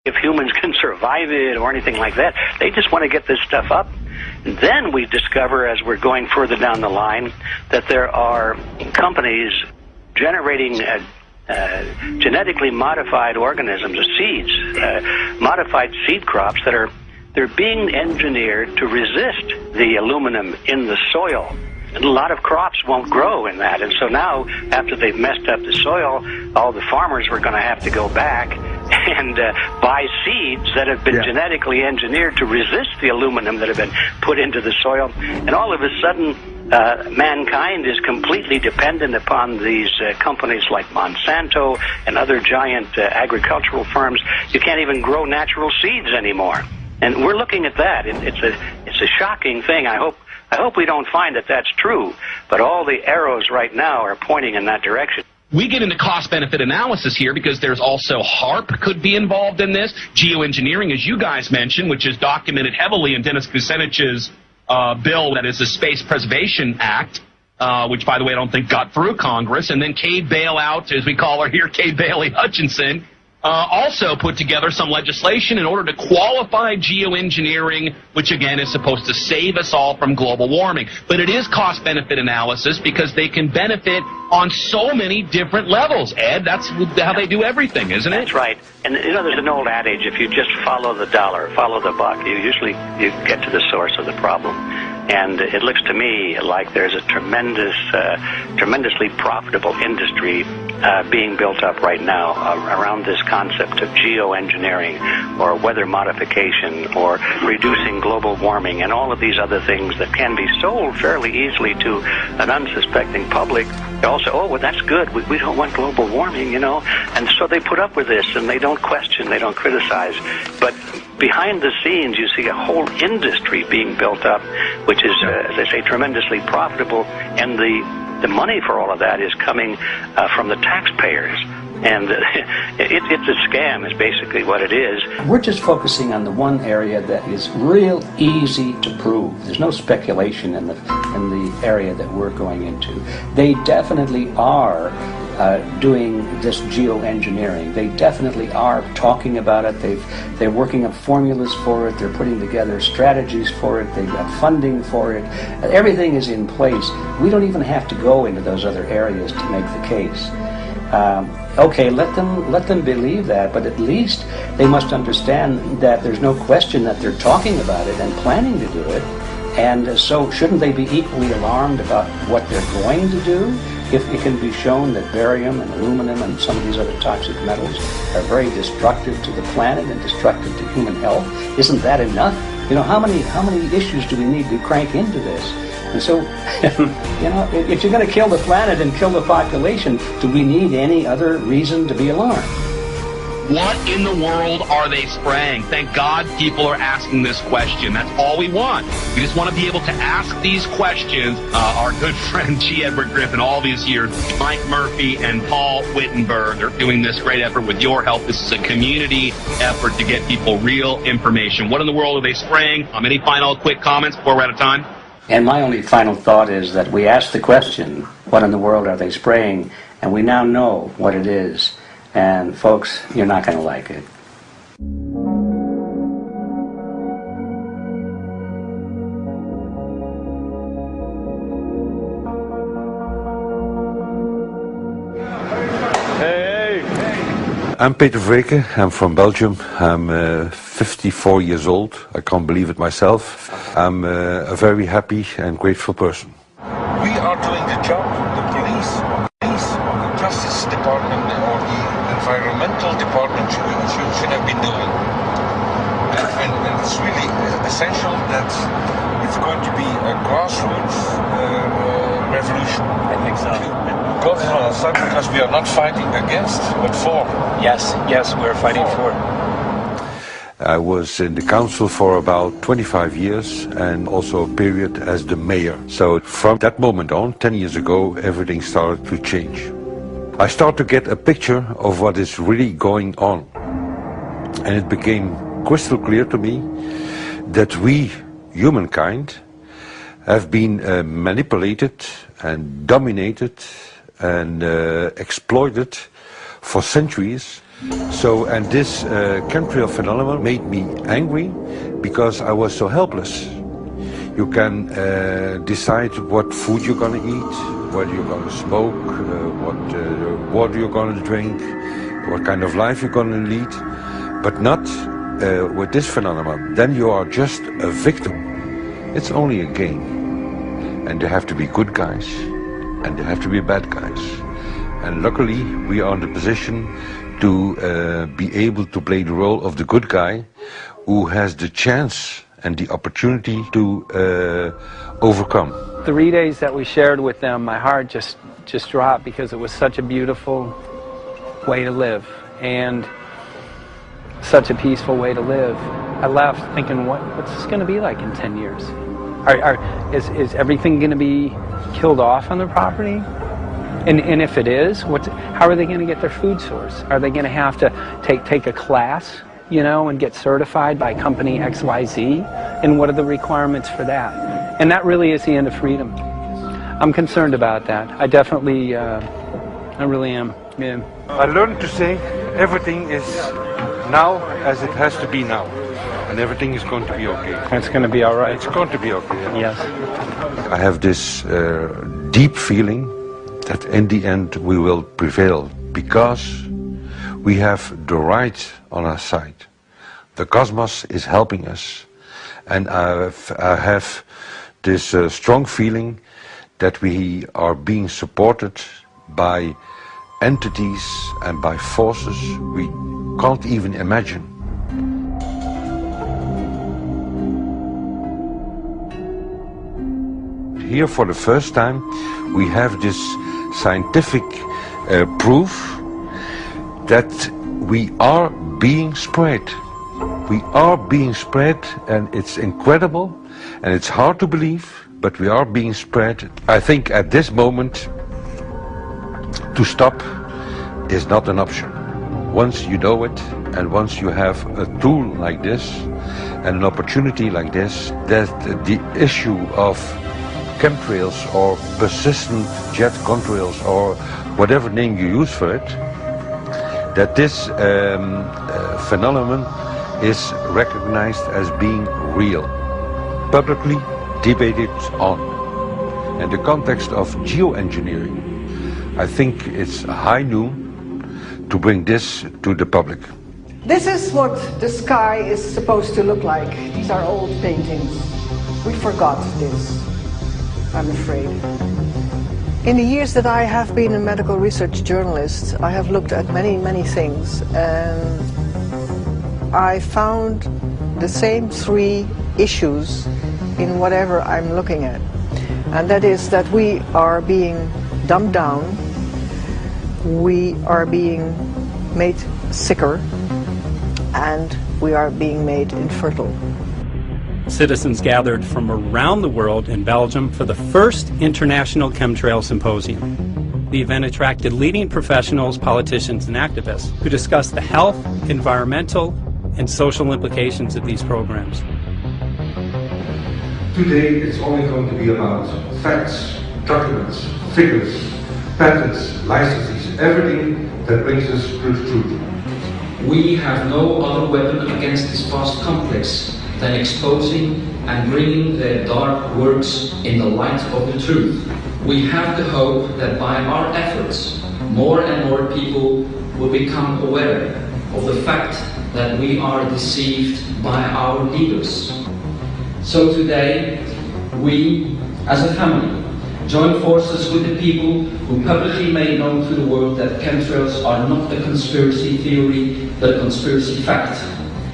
if humans can survive it or anything like that. They just want to get this stuff up. And then we discover, as we're going further down the line, that there are companies generating genetically modified organisms, seeds, modified seed crops they're being engineered to resist the aluminum in the soil. And a lot of crops won't grow in that. And so now, after they've messed up the soil, all the farmers were going to have to go back and buy seeds that have been genetically engineered to resist the aluminum that have been put into the soil. And all of a sudden, mankind is completely dependent upon these companies like Monsanto and other giant agricultural firms. You can't even grow natural seeds anymore. And we're looking at that. It's a shocking thing. I hope we don't find that that's true. But all the arrows right now are pointing in that direction. We get into cost-benefit analysis here because there's also HAARP could be involved in this. Geoengineering, as you guys mentioned, which is documented heavily in Dennis Kucinich's bill, that is the Space Preservation Act, which, by the way, I don't think got through Congress. And then Kay Bailout, as we call her here, Kay Bailey Hutchinson, also put together some legislation in order to qualify geoengineering, which, again, is supposed to save us all from global warming. But it is cost-benefit analysis because they can benefit on so many different levels. Ed, that's how they do everything, isn't it? That's right. And, you know, there's an old adage, if you just follow the dollar, follow the buck, you get to the source of the problem. And it looks to me like there's a tremendously profitable industry being built up right now around this concept of geoengineering or weather modification or reducing global warming and all of these other things that can be sold fairly easily to an unsuspecting public. They all say, oh, well, that's good. We don't want global warming, you know. And so they put up with this, and they don't question, they don't criticize. But behind the scenes, you see a whole industry being built up, which is, as I say, tremendously profitable. And the money for all of that is coming from the taxpayers. And it's a scam is basically what it is. We're just focusing on the one area that is real easy to prove. There's no speculation in the area that we're going into. They definitely are doing this geoengineering. They definitely are talking about it. They're working up formulas for it. They're putting together strategies for it. They've got funding for it. Everything is in place. We don't even have to go into those other areas to make the case. Okay, let them believe that, but at least they must understand that there's no question that they're talking about it and planning to do it. And so shouldn't they be equally alarmed about what they're going to do if it can be shown that barium and aluminum and some of these other toxic metals are very destructive to the planet and destructive to human health? Isn't that enough? You know, how many issues do we need to crank into this? And so, you know, if you're going to kill the planet and kill the population, do we need any other reason to be alarmed? What in the world are they spraying? Thank God people are asking this question. That's all we want. We just want to be able to ask these questions. Our good friend G. Edward Griffin, all these years, Mike Murphy and Paul Wittenberg are doing this great effort with your help. This is a community effort to get people real information. What in the world are they spraying? Any final quick comments before we're out of time? And my only final thought is that we asked the question, what in the world are they spraying? And we now know what it is. And folks, you're not going to like it. I'm Peter Vreke. I'm from Belgium. I'm 54 years old. I can't believe it myself. I'm a very happy and grateful person. We are doing the job the police, the Justice Department or the Environmental Department should have been doing. And it's really essential that it's going to be a grassroots revolution. I think so. God is on our side because we are not fighting against, but for. Yes, we're fighting for. I was in the council for about 25 years and also a period as the mayor. So from that moment on, 10 years ago, everything started to change. I started to get a picture of what is really going on. And it became crystal clear to me that we, humankind, have been manipulated and dominated and exploited for centuries So, and this chemtrail phenomenon made me angry because I was so helpless. You can decide what food you're going to eat, what you're going to smoke, what water you're going to drink, what kind of life you're going to lead, but not with this phenomenon. Then you are just a victim. It's only a game. And there have to be good guys, and there have to be bad guys. And luckily, we are in the position to be able to play the role of the good guy who has the chance and the opportunity to overcome. 3 days that we shared with them, my heart just dropped because it was such a beautiful way to live and such a peaceful way to live. I left thinking, what's this going to be like in 10 years? Is everything going to be killed off on the property? And if it is, how are they going to get their food source? Are they going to have to take a class, you know, and get certified by company XYZ? And what are the requirements for that? And that really is the end of freedom. I'm concerned about that. I definitely, I really am. Yeah. I learned to say everything is now as it has to be now. And everything is going to be okay. It's going to be all right. It's going to be okay. Yes. I have this deep feeling that in the end we will prevail because we have the right on our side. The cosmos is helping us, and I have this strong feeling that we are being supported by entities and by forces we can't even imagine. Here for the first time we have this scientific proof that we are being spread. We are being spread, and it's incredible and it's hard to believe, but we are being spread. I think at this moment to stop is not an option. Once you know it, and once you have a tool like this and an opportunity like this, that the issue of chemtrails or persistent jet contrails or whatever name you use for it, that this phenomenon is recognized as being real, publicly debated on. In the context of geoengineering, I think it's high noon to bring this to the public. This is what the sky is supposed to look like. These are old paintings. We forgot this, I'm afraid. In the years that I have been a medical research journalist, I have looked at many things, and I found the same three issues in whatever I'm looking at. And that is that we are being dumbed down, we are being made sicker, and we are being made infertile. Citizens gathered from around the world in Belgium for the first International Chemtrail Symposium. The event attracted leading professionals, politicians, and activists who discussed the health, environmental, and social implications of these programs. Today it's only going to be about facts, documents, figures, patents, licenses, everything that brings us to the truth. We have no other weapon against this vast complex than exposing and bringing their dark works in the light of the truth. We have the hope that by our efforts, more and more people will become aware of the fact that we are deceived by our leaders. So today, we, as a family, join forces with the people who publicly made known to the world that chemtrails are not a conspiracy theory, but a conspiracy fact.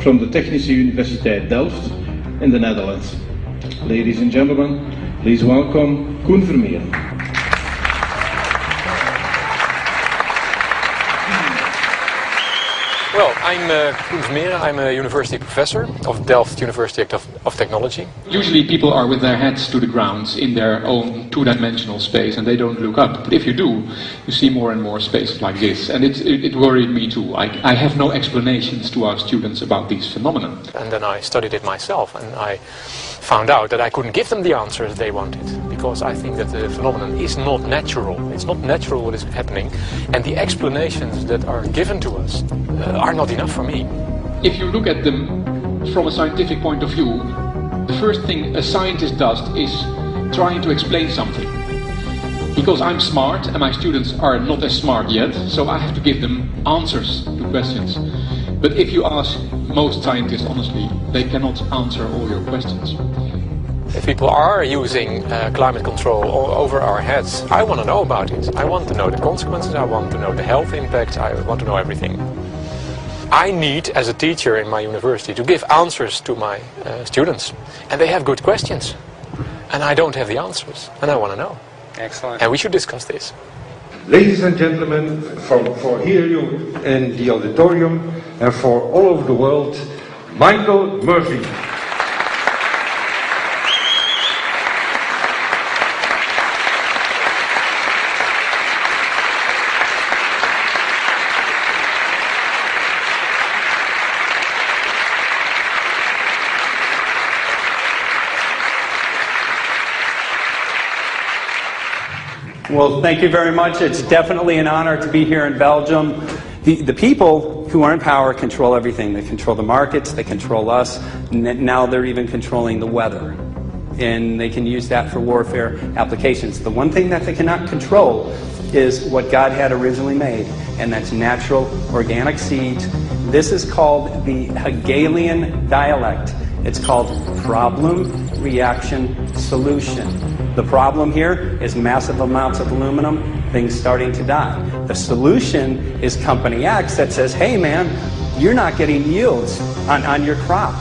From the Technische Universiteit Delft in the Netherlands. Ladies and gentlemen, please welcome Koen Vermeeren. Well, I'm Koen Vermeeren. I'm a university professor of Delft University of Technology. Usually people are with their heads to the ground in their own two-dimensional space and they don't look up. But if you do, you see more and more spaces like this. And it worried me too. I have no explanations to our students about these phenomena. And then I studied it myself and I found out that I couldn't give them the answers they wanted. because I think that the phenomenon is not natural. It's not natural what is happening, and the explanations that are given to us are not enough for me. If you look at them from a scientific point of view, the first thing a scientist does is trying to explain something. Because I'm smart and my students are not as smart yet, so I have to give them answers to questions. But if you ask most scientists honestly, they cannot answer all your questions. If people are using climate control all over our heads, I want to know about it. I want to know the consequences, I want to know the health impact, I want to know everything. I need, as a teacher in my university, to give answers to my students. And they have good questions. And I don't have the answers. And I want to know. Excellent. And we should discuss this. Ladies and gentlemen, for here you in the auditorium and for all over the world, Michael Murphy. Well, thank you very much. It's definitely an honor to be here in Belgium. The people who are in power control everything. They control the markets, they control us, now they're even controlling the weather. And they can use that for warfare applications. The one thing that they cannot control is what God had originally made, and that's natural organic seeds. This is called the Hegelian dialect. It's called problem, reaction, solution. The problem here is massive amounts of aluminum, things starting to die. The solution is Company X that says, hey man, you're not getting yields on your crop.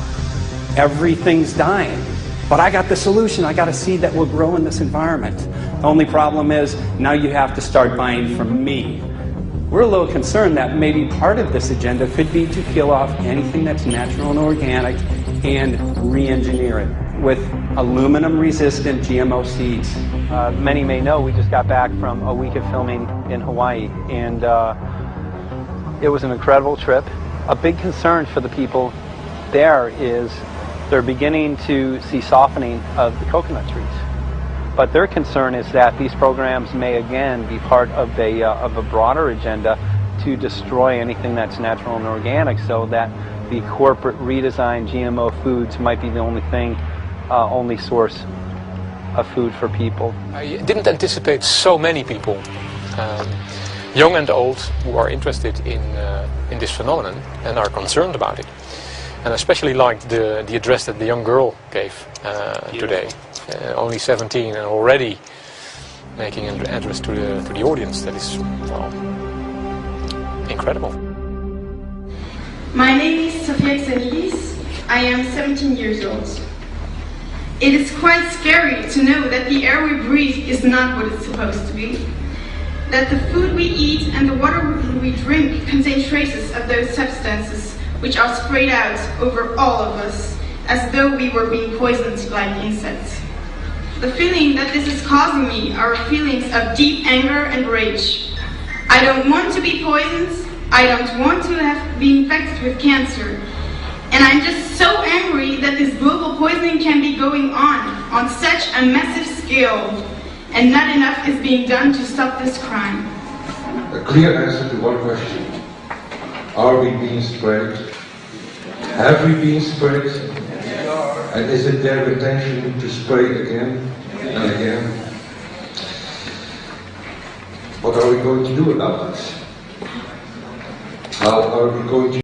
Everything's dying. But I got the solution. I got a seed that will grow in this environment. The only problem is now you have to start buying from me. We're a little concerned that maybe part of this agenda could be to kill off anything that's natural and organic and re-engineer it with aluminum-resistant GMO seeds. Many may know we just got back from a week of filming in Hawaii, and it was an incredible trip. A big concern for the people there is they're beginning to see softening of the coconut trees. But their concern is that these programs may again be part of a broader agenda to destroy anything that's natural and organic, so that the corporate redesigned GMO foods might be the only source of food for people. I didn't anticipate so many people, young and old, who are interested in this phenomenon and are concerned about it. And I especially liked the address that the young girl gave today. Only 17 and already making an address to the audience. That is, well, incredible. My name is Sofia Xenidis. I am 17 years old. It is quite scary to know that the air we breathe is not what it's supposed to be. That the food we eat and the water we drink contain traces of those substances which are sprayed out over all of us as though we were being poisoned like insects. The feeling that this is causing me are feelings of deep anger and rage. I don't want to be poisoned. I don't want to be infected with cancer. And I'm just so angry that this global poisoning can be going on such a massive scale, and not enough is being done to stop this crime. A clear answer to one question. Are we being sprayed? Have we been sprayed? And is it their intention to spray again and again? What are we going to do about this? How are we going to